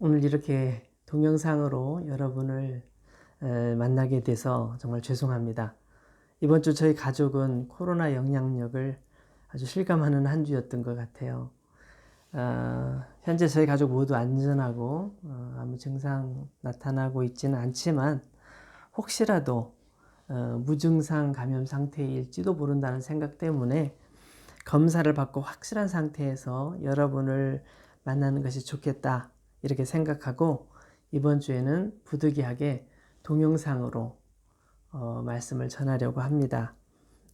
오늘 이렇게 동영상으로 여러분을 만나게 돼서 정말 죄송합니다. 이번 주 저희 가족은 코로나 영향력을 아주 실감하는 한 주였던 것 같아요. 현재 저희 가족 모두 안전하고 아무 증상 나타나고 있지는 않지만 혹시라도 무증상 감염 상태일지도 모른다는 생각 때문에 검사를 받고 확실한 상태에서 여러분을 만나는 것이 좋겠다 이렇게 생각하고 이번 주에는 부득이하게 동영상으로 말씀을 전하려고 합니다.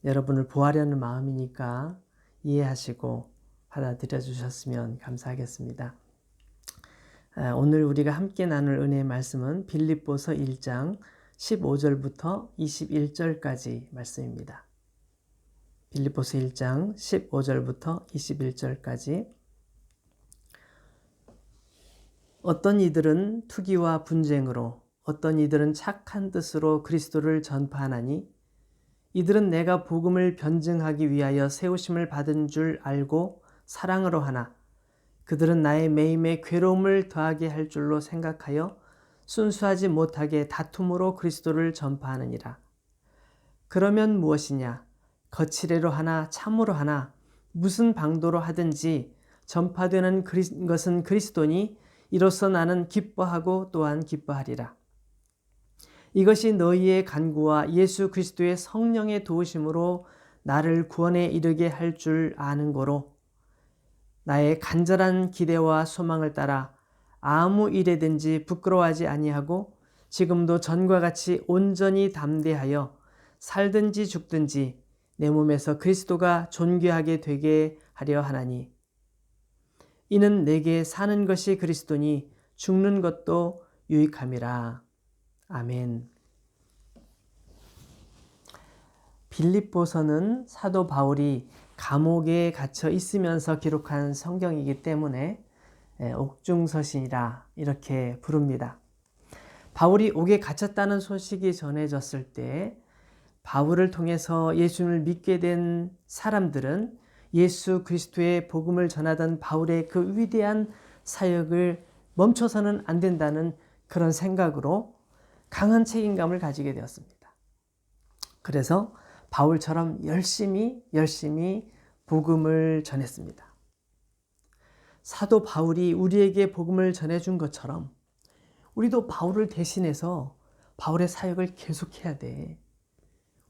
여러분을 보호하려는 마음이니까 이해하시고 받아들여 주셨으면 감사하겠습니다. 오늘 우리가 함께 나눌 은혜의 말씀은 빌립보서 1장 15절부터 21절까지 말씀입니다. 빌립보서 1장 15절부터 21절까지. 어떤 이들은 투기와 분쟁으로, 어떤 이들은 착한 뜻으로 그리스도를 전파하나니 이들은 내가 복음을 변증하기 위하여 세우심을 받은 줄 알고 사랑으로 하나 그들은 나의 매임에 괴로움을 더하게 할 줄로 생각하여 순수하지 못하게 다툼으로 그리스도를 전파하느니라. 그러면 무엇이냐? 거칠애로 하나 참으로 하나 무슨 방도로 하든지 전파되는 것은 그리스도니 이로써 나는 기뻐하고 또한 기뻐하리라. 이것이 너희의 간구와 예수 그리스도의 성령의 도우심으로 나를 구원에 이르게 할 줄 아는 거로 나의 간절한 기대와 소망을 따라 아무 일에든지 부끄러워하지 아니하고 지금도 전과 같이 온전히 담대하여 살든지 죽든지 내 몸에서 그리스도가 존귀하게 되게 하려 하나니 이는 내게 사는 것이 그리스도니 죽는 것도 유익함이라. 아멘. 빌립보서는 사도 바울이 감옥에 갇혀 있으면서 기록한 성경이기 때문에 옥중서신이라 이렇게 부릅니다. 바울이 옥에 갇혔다는 소식이 전해졌을 때 바울을 통해서 예수를 믿게 된 사람들은 예수 그리스도의 복음을 전하던 바울의 그 위대한 사역을 멈춰서는 안 된다는 그런 생각으로 강한 책임감을 가지게 되었습니다. 그래서 바울처럼 열심히 복음을 전했습니다. 사도 바울이 우리에게 복음을 전해준 것처럼 우리도 바울을 대신해서 바울의 사역을 계속해야 돼.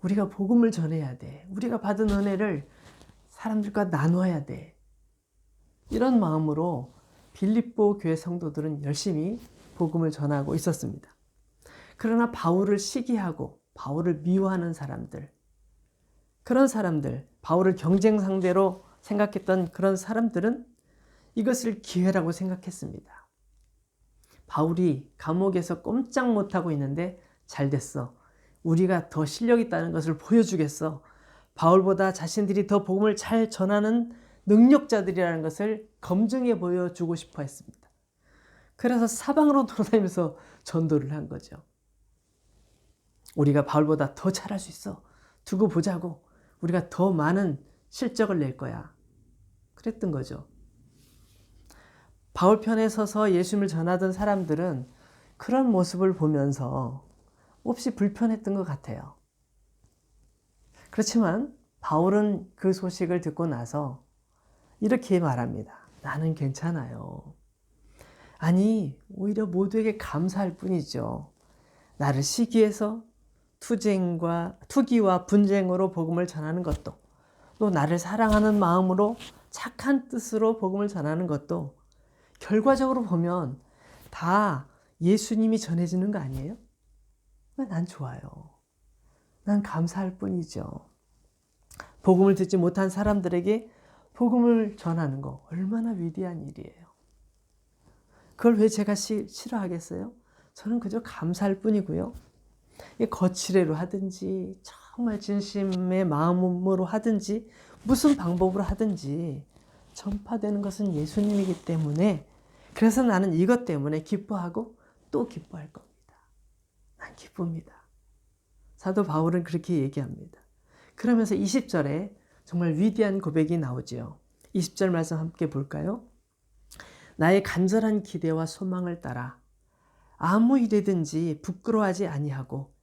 우리가 복음을 전해야 돼. 우리가 받은 은혜를 사람들과 나눠야 돼. 이런 마음으로 빌립보 교회 성도들은 열심히 복음을 전하고 있었습니다. 그러나 바울을 시기하고 바울을 미워하는 사람들, 그런 사람들, 바울을 경쟁 상대로 생각했던 그런 사람들은 이것을 기회라고 생각했습니다. 바울이 감옥에서 꼼짝 못하고 있는데 잘 됐어. 우리가 더 실력 있다는 것을 보여주겠어. 바울보다 자신들이 더 복음을 잘 전하는 능력자들이라는 것을 검증해 보여주고 싶어 했습니다. 그래서 사방으로 돌아다니면서 전도를 한 거죠. 우리가 바울보다 더 잘할 수 있어. 두고 보자고. 우리가 더 많은 실적을 낼 거야. 그랬던 거죠. 바울 편에 서서 예수님을 전하던 사람들은 그런 모습을 보면서 몹시 불편했던 것 같아요. 그렇지만 바울은 그 소식을 듣고 나서 이렇게 말합니다. 나는 괜찮아요. 아니, 오히려 모두에게 감사할 뿐이죠. 나를 시기해서 투기와 분쟁으로 복음을 전하는 것도, 또 나를 사랑하는 마음으로 착한 뜻으로 복음을 전하는 것도 결과적으로 보면 다 예수님이 전해지는 거 아니에요? 난 좋아요. 난 감사할 뿐이죠. 복음을 듣지 못한 사람들에게 복음을 전하는 거 얼마나 위대한 일이에요. 그걸 왜 제가 싫어하겠어요? 저는 그저 감사할 뿐이고요. 거칠애로 하든지 정말 진심의 마음으로 하든지 무슨 방법으로 하든지 전파되는 것은 예수님이기 때문에 그래서 나는 이것 때문에 기뻐하고 또 기뻐할 겁니다. 난 기쁩니다. 사도 바울은 그렇게 얘기합니다. 그러면서 20절에 정말 위대한 고백이 나오죠. 20절 말씀 함께 볼까요? 나의 간절한 기대와 소망을 따라 아무 일이든지 부끄러워하지 아니하고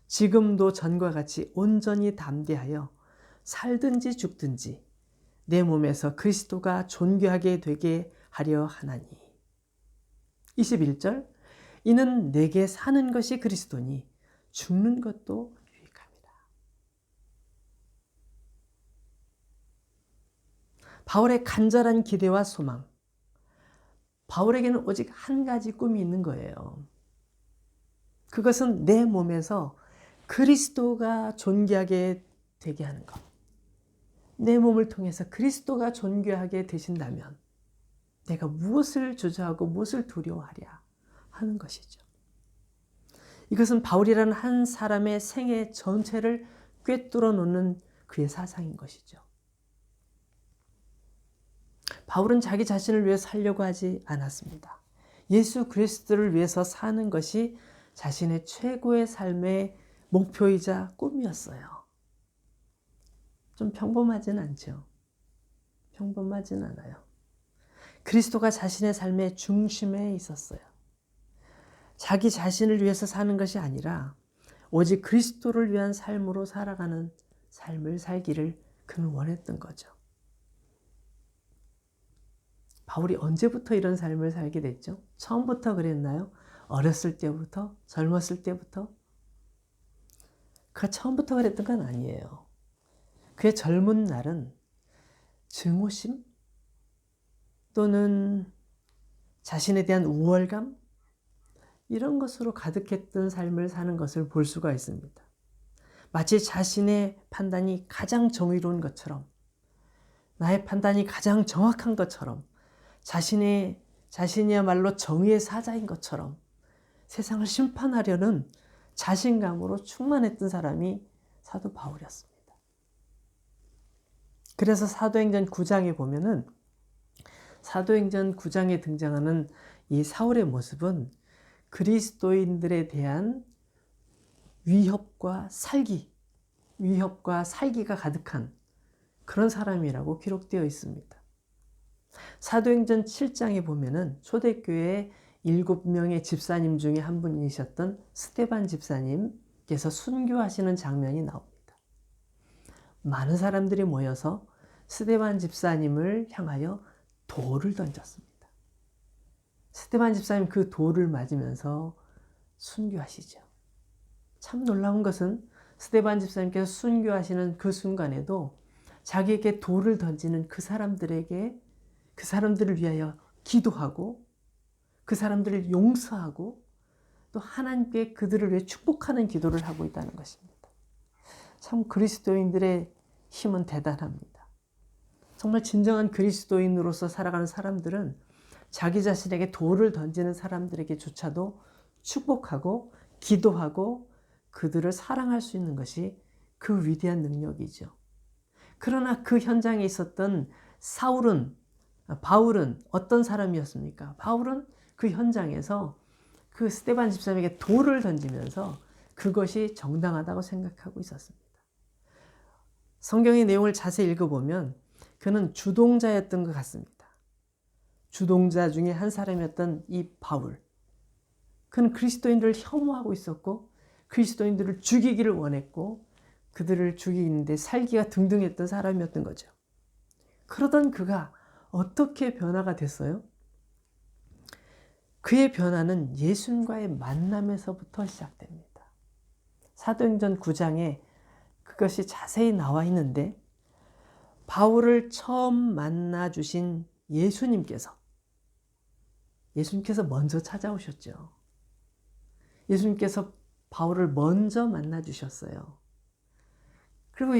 지금도 전과 같이 온전히 담대하여 살든지 죽든지 내 몸에서 그리스도가 존귀하게 되게 하려 하나니. 21절 이는 내게 사는 것이 그리스도니 죽는 것도 유익함이라. 바울의 간절한 기대와 소망. 바울에게는 오직 한 가지 꿈이 있는 거예요. 그것은 내 몸에서 그리스도가 존귀하게 되게 하는 것. 내 몸을 통해서 그리스도가 존귀하게 되신다면 내가 무엇을 주저하고 무엇을 두려워하랴 하는 것이죠. 이것은 바울이라는 한 사람의 생애 전체를 꿰뚫어 놓는 그의 사상인 것이죠. 바울은 자기 자신을 위해 살려고 하지 않았습니다. 예수 그리스도를 위해서 사는 것이 자신의 최고의 삶의 목표이자 꿈이었어요. 좀 평범하진 않죠. 평범하진 않아요. 그리스도가 자신의 삶의 중심에 있었어요. 자기 자신을 위해서 사는 것이 아니라 오직 그리스도를 위한 삶으로 살아가는 삶을 살기를 그는 원했던 거죠. 바울이 언제부터 이런 삶을 살게 됐죠? 처음부터 그랬나요? 어렸을 때부터? 젊었을 때부터? 그가 처음부터 그랬던 건 아니에요. 그의 젊은 날은 증오심 또는 자신에 대한 우월감 이런 것으로 가득했던 삶을 사는 것을 볼 수가 있습니다. 마치 자신의 판단이 가장 정의로운 것처럼 나의 판단이 가장 정확한 것처럼 자신이야말로 정의의 사자인 것처럼 세상을 심판하려는 자신감으로 충만했던 사람이 사도 바울이었습니다. 그래서 사도행전 9장에 보면은 사도행전 9장에 등장하는 이 사울의 모습은 그리스도인들에 대한 위협과 살기가 가득한 그런 사람이라고 기록되어 있습니다. 사도행전 7장에 보면은 초대교회의 7명의 집사님 중에 한 분이셨던 스데반 집사님께서 순교하시는 장면이 나옵니다. 많은 사람들이 모여서 스데반 집사님을 향하여 돌을 던졌습니다. 스데반 집사님 그 돌을 맞으면서 순교하시죠. 참 놀라운 것은 스데반 집사님께서 순교하시는 그 순간에도 자기에게 돌을 던지는 그 사람들을 위하여 기도하고 그 사람들을 용서하고 또 하나님께 그들을 위해 축복하는 기도를 하고 있다는 것입니다. 참 그리스도인들의 힘은 대단합니다. 정말 진정한 그리스도인으로서 살아가는 사람들은 자기 자신에게 돌을 던지는 사람들에게조차도 축복하고 기도하고 그들을 사랑할 수 있는 것이 그 위대한 능력이죠. 그러나 그 현장에 있었던 바울은 어떤 사람이었습니까? 바울은 그 현장에서 그 스데반 집사님에게 돌을 던지면서 그것이 정당하다고 생각하고 있었습니다. 성경의 내용을 자세히 읽어보면 그는 주동자였던 것 같습니다. 주동자 중에 한 사람이었던 이 바울. 그는 그리스도인들을 혐오하고 있었고 그리스도인들을 죽이기를 원했고 그들을 죽이는데 살기가 등등했던 사람이었던 거죠. 그러던 그가 어떻게 변화가 됐어요? 그의 변화는 예수님과의 만남에서부터 시작됩니다. 사도행전 9장에 그것이 자세히 나와 있는데 바울을 처음 만나 주신 예수님께서 먼저 찾아오셨죠. 예수님께서 바울을 먼저 만나 주셨어요. 그리고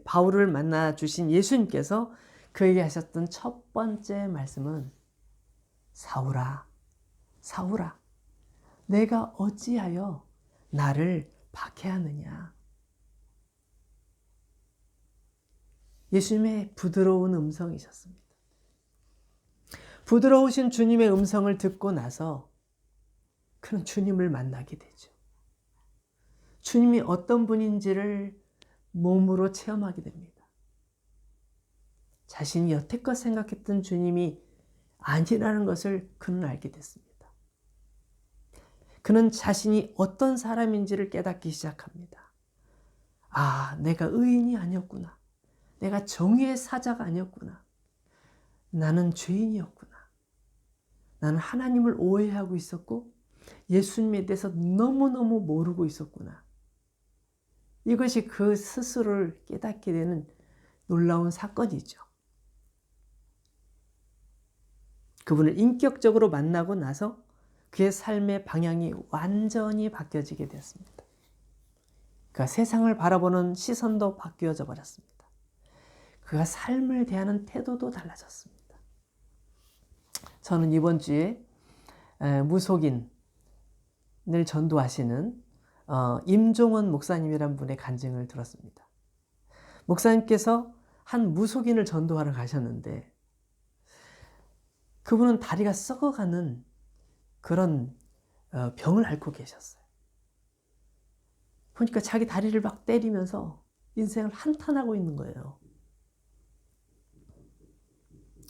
바울을 만나 주신 예수님께서 그에게 하셨던 첫 번째 말씀은 사울아, 사울아, 내가 어찌하여 나를 박해하느냐. 예수님의 부드러운 음성이셨습니다. 부드러우신 주님의 음성을 듣고 나서 그는 주님을 만나게 되죠. 주님이 어떤 분인지를 몸으로 체험하게 됩니다. 자신이 여태껏 생각했던 주님이 아니라는 것을 그는 알게 됐습니다. 그는 자신이 어떤 사람인지를 깨닫기 시작합니다. 아, 내가 의인이 아니었구나. 내가 정의의 사자가 아니었구나. 나는 죄인이었구나. 나는 하나님을 오해하고 있었고 예수님에 대해서 너무너무 모르고 있었구나. 이것이 그 스스로를 깨닫게 되는 놀라운 사건이죠. 그분을 인격적으로 만나고 나서 그의 삶의 방향이 완전히 바뀌어지게 되었습니다. 그가 세상을 바라보는 시선도 바뀌어져 버렸습니다. 그가 삶을 대하는 태도도 달라졌습니다. 저는 이번 주에 무속인을 전도하시는 임종원 목사님이란 분의 간증을 들었습니다. 목사님께서 한 무속인을 전도하러 가셨는데 그분은 다리가 썩어가는 그런 병을 앓고 계셨어요. 보니까 자기 다리를 막 때리면서 인생을 한탄하고 있는 거예요.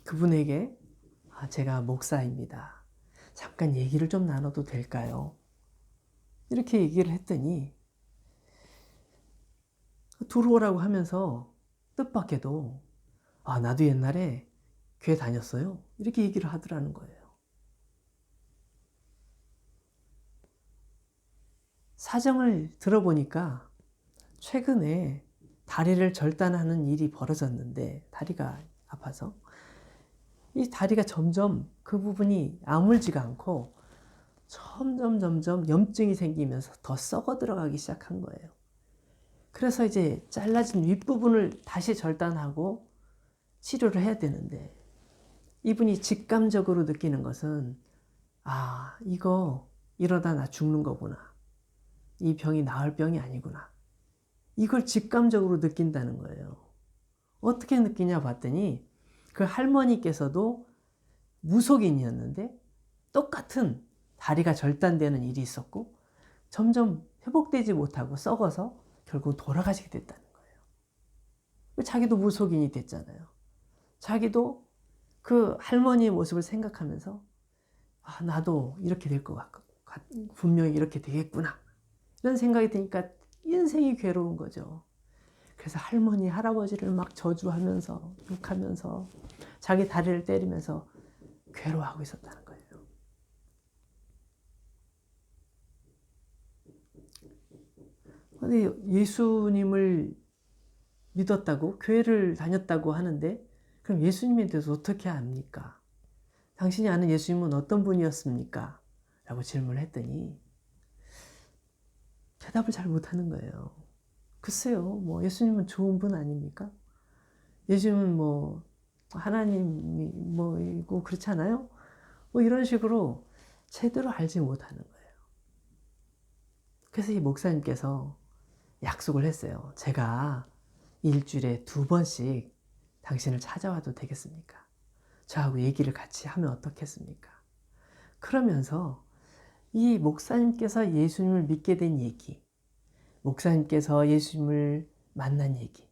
그분에게 제가 목사입니다. 잠깐 얘기를 좀 나눠도 될까요? 이렇게 얘기를 했더니 들어오라고 하면서 뜻밖에도 나도 옛날에 교회 다녔어요. 이렇게 얘기를 하더라는 거예요. 사정을 들어보니까 최근에 다리를 절단하는 일이 벌어졌는데 다리가 아파서 이 다리가 점점 그 부분이 아물지가 않고 점점 염증이 생기면서 더 썩어 들어가기 시작한 거예요. 그래서 이제 잘라진 윗부분을 다시 절단하고 치료를 해야 되는데 이분이 직감적으로 느끼는 것은 이거 이러다 나 죽는 거구나. 이 병이 나을 병이 아니구나. 이걸 직감적으로 느낀다는 거예요. 어떻게 느끼냐 봤더니 그 할머니께서도 무속인이었는데 똑같은 다리가 절단되는 일이 있었고 점점 회복되지 못하고 썩어서 결국 돌아가시게 됐다는 거예요. 자기도 무속인이 됐잖아요. 자기도 그 할머니의 모습을 생각하면서 나도 이렇게 될 것 같고 분명히 이렇게 되겠구나. 이런 생각이 드니까 인생이 괴로운 거죠. 그래서 할머니, 할아버지를 막 저주하면서 욕하면서 자기 다리를 때리면서 괴로워하고 있었다는 거예요. 근데 예수님을 믿었다고, 교회를 다녔다고 하는데 그럼 예수님에 대해서 어떻게 압니까? 당신이 아는 예수님은 어떤 분이었습니까? 라고 질문을 했더니 대답을 잘 못하는 거예요. 글쎄요, 뭐 예수님은 좋은 분 아닙니까? 예수님은 뭐 하나님이 뭐이고 그렇잖아요. 뭐 이런 식으로 제대로 알지 못하는 거예요. 그래서 이 목사님께서 약속을 했어요. 제가 일주일에 2번씩 당신을 찾아와도 되겠습니까? 저하고 얘기를 같이 하면 어떻겠습니까? 그러면서 이 목사님께서 예수님을 믿게 된 얘기, 목사님께서 예수님을 만난 얘기,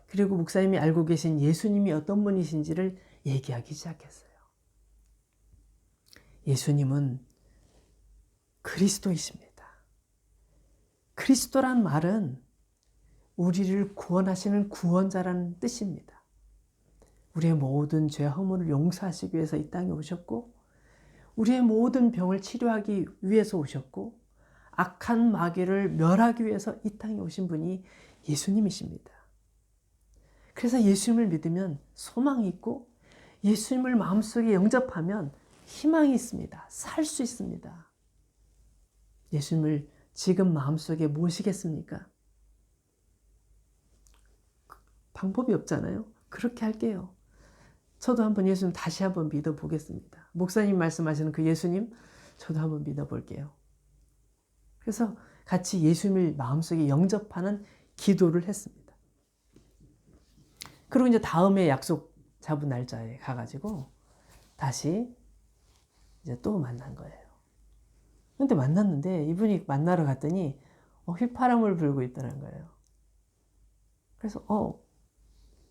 그리고 목사님이 알고 계신 예수님이 어떤 분이신지를 얘기하기 시작했어요. 예수님은 그리스도이십니다. 그리스도란 말은 우리를 구원하시는 구원자라는 뜻입니다. 우리의 모든 죄 허물을 용서하시기 위해서 이 땅에 오셨고 우리의 모든 병을 치료하기 위해서 오셨고 악한 마귀를 멸하기 위해서 이 땅에 오신 분이 예수님이십니다. 그래서 예수님을 믿으면 소망이 있고 예수님을 마음속에 영접하면 희망이 있습니다. 살 수 있습니다. 예수님을 지금 마음속에 모시겠습니까? 방법이 없잖아요. 그렇게 할게요. 저도 한번 예수님 다시 한번 믿어보겠습니다. 목사님 말씀하시는 그 예수님 저도 한번 믿어볼게요. 그래서 같이 예수님을 마음속에 영접하는 기도를 했습니다. 그리고 이제 다음에 약속 잡은 날짜에 가가지고 다시 이제 또 만난 거예요. 근데 만났는데 이분이 만나러 갔더니 휘파람을 불고 있다는 거예요. 그래서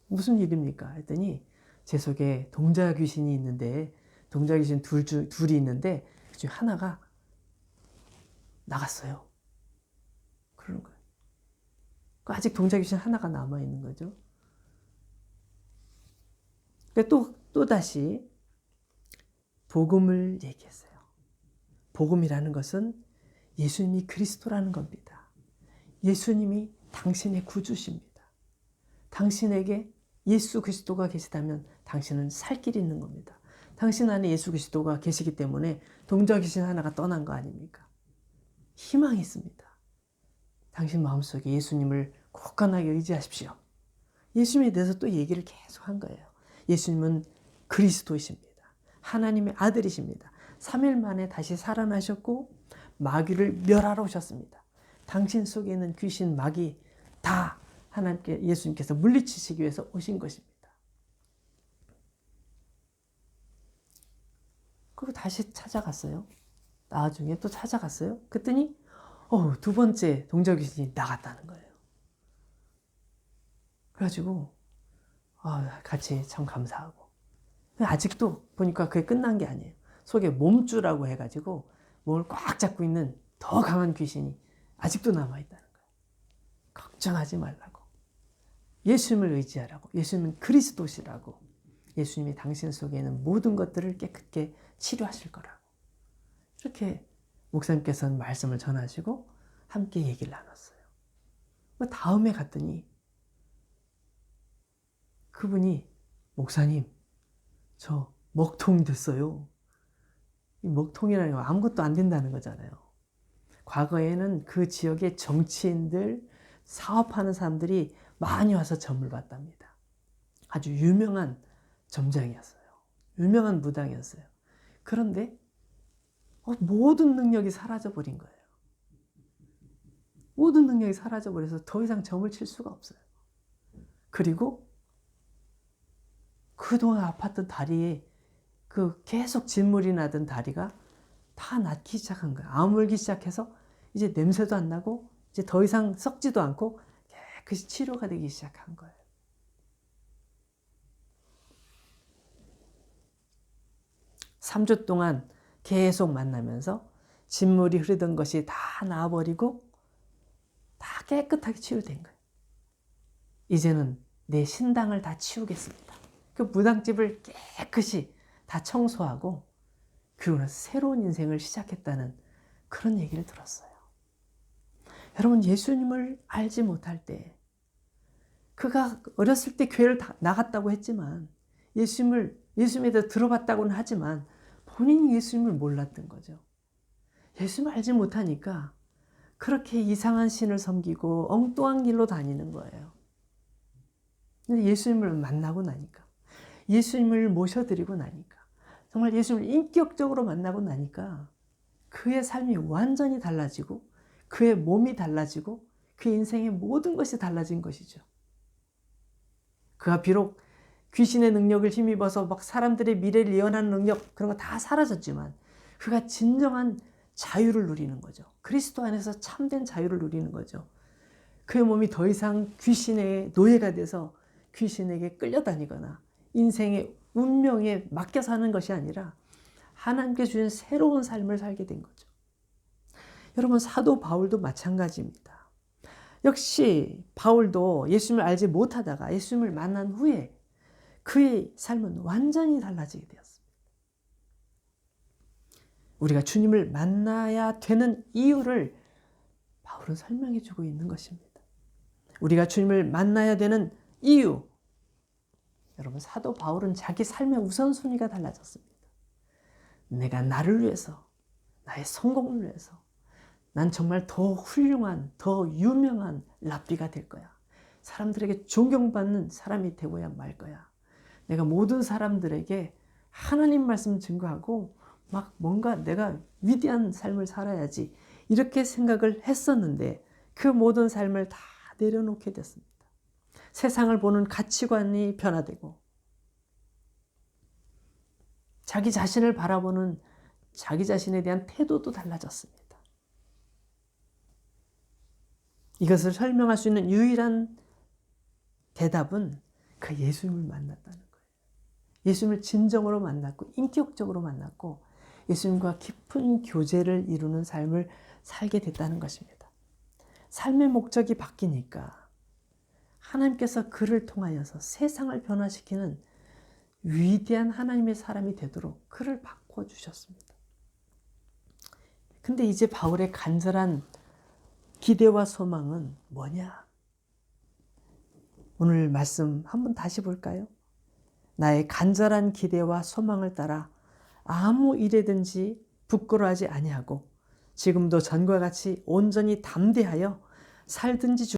무슨 일입니까? 했더니 제 속에 동자 귀신이 있는데, 동자 귀신 둘이 있는데 그 중에 하나가 나갔어요. 그러는 거예요. 아직 동자 귀신 하나가 남아 있는 거죠. 또 다시 복음을 얘기했어요. 복음이라는 것은 예수님이 그리스도라는 겁니다. 예수님이 당신의 구주십니다. 당신에게 예수 그리스도가 계시다면 당신은 살 길이 있는 겁니다. 당신 안에 예수 그리스도가 계시기 때문에 동자 귀신 하나가 떠난 거 아닙니까? 희망이 있습니다. 당신 마음속에 예수님을 굳건하게 의지하십시오. 예수님에 대해서 또 얘기를 계속 한 거예요. 예수님은 그리스도이십니다. 하나님의 아들이십니다. 3일 만에 다시 살아나셨고 마귀를 멸하러 오셨습니다. 당신 속에 있는 귀신, 마귀 다 하나님께, 예수님께서 물리치시기 위해서 오신 것입니다. 그리고 다시 찾아갔어요. 나중에 또 찾아갔어요. 그랬더니 두 번째 동자 귀신이 나갔다는 거예요. 그래가지고 같이 참 감사하고, 아직도 보니까 그게 끝난 게 아니에요. 속에 몸주라고 해가지고 몸을 꽉 잡고 있는 더 강한 귀신이 아직도 남아있다는 거예요. 걱정하지 말라고, 예수님을 의지하라고, 예수님은 그리스도시라고, 예수님이 당신 속에 있는 모든 것들을 깨끗게 치료하실 거라고, 이렇게 목사님께서는 말씀을 전하시고 함께 얘기를 나눴어요. 다음에 갔더니 그분이, 목사님, 저 먹통 됐어요. 이 먹통이라는 건 아무것도 안 된다는 거잖아요. 과거에는 그 지역의 정치인들, 사업하는 사람들이 많이 와서 점을 봤답니다. 아주 유명한 점장이었어요. 유명한 무당이었어요. 그런데 모든 능력이 사라져버린 거예요. 모든 능력이 사라져버려서 더 이상 점을 칠 수가 없어요. 그리고 그동안 아팠던 다리에 계속 진물이 나던 다리가 다 낫기 시작한 거예요. 아물기 시작해서 이제 냄새도 안 나고 이제 더 이상 썩지도 않고 깨끗이 치료가 되기 시작한 거예요. (3주) 동안 계속 만나면서 진물이 흐르던 것이 다 나아버리고 다 깨끗하게 치유된 거예요. 이제는 내 신당을 다 치우겠습니다. 그 무당집을 깨끗이 다 청소하고 그러고 나서 새로운 인생을 시작했다는 그런 얘기를 들었어요. 여러분, 예수님을 알지 못할 때, 그가 어렸을 때 교회를 나갔다고 했지만, 예수님에 대해 들어봤다고는 하지만 본인이 예수님을 몰랐던 거죠. 예수님을 알지 못하니까 그렇게 이상한 신을 섬기고 엉뚱한 길로 다니는 거예요. 근데 예수님을 만나고 나니까, 예수님을 모셔드리고 나니까, 정말 예수님을 인격적으로 만나고 나니까 그의 삶이 완전히 달라지고 그의 몸이 달라지고 그 인생의 모든 것이 달라진 것이죠. 그가 비록 귀신의 능력을 힘입어서 막 사람들의 미래를 예언하는 능력, 그런 거 다 사라졌지만 그가 진정한 자유를 누리는 거죠. 그리스도 안에서 참된 자유를 누리는 거죠. 그의 몸이 더 이상 귀신의 노예가 돼서 귀신에게 끌려다니거나 인생의 운명에 맡겨 사는 것이 아니라 하나님께 주신 새로운 삶을 살게 된 거죠. 여러분, 사도 바울도 마찬가지입니다. 역시 바울도 예수님을 알지 못하다가 예수님을 만난 후에 그의 삶은 완전히 달라지게 되었습니다. 우리가 주님을 만나야 되는 이유를 바울은 설명해 주고 있는 것입니다. 우리가 주님을 만나야 되는 이유, 여러분, 사도 바울은 자기 삶의 우선순위가 달라졌습니다. 내가 나를 위해서, 나의 성공을 위해서, 난 정말 더 훌륭한, 더 유명한 랍비가 될 거야. 사람들에게 존경받는 사람이 되고야 말 거야. 내가 모든 사람들에게 하나님 말씀 증거하고 막 뭔가 내가 위대한 삶을 살아야지, 이렇게 생각을 했었는데 그 모든 삶을 다 내려놓게 됐습니다. 세상을 보는 가치관이 변화되고 자기 자신을 바라보는 자기 자신에 대한 태도도 달라졌습니다. 이것을 설명할 수 있는 유일한 대답은 그 예수님을 만났다는 거예요. 예수님을 진정으로 만났고 인격적으로 만났고 예수님과 깊은 교제를 이루는 삶을 살게 됐다는 것입니다. 삶의 목적이 바뀌니까 하나님께서 그를 통하여서 세상을 변화시키는 위대한 하나님의 사람이 되도록 그를 바꿔주셨습니다. 근데 이제 바울의 간절한 기대와 소망은 뭐냐? 오늘 말씀 한번 다시 볼까요? 나의 간절한 기대와 소망을 따라 아무 일에든지 부끄러워하지 아니하고 지금도 전과 같이 온전히 담대하여 살든지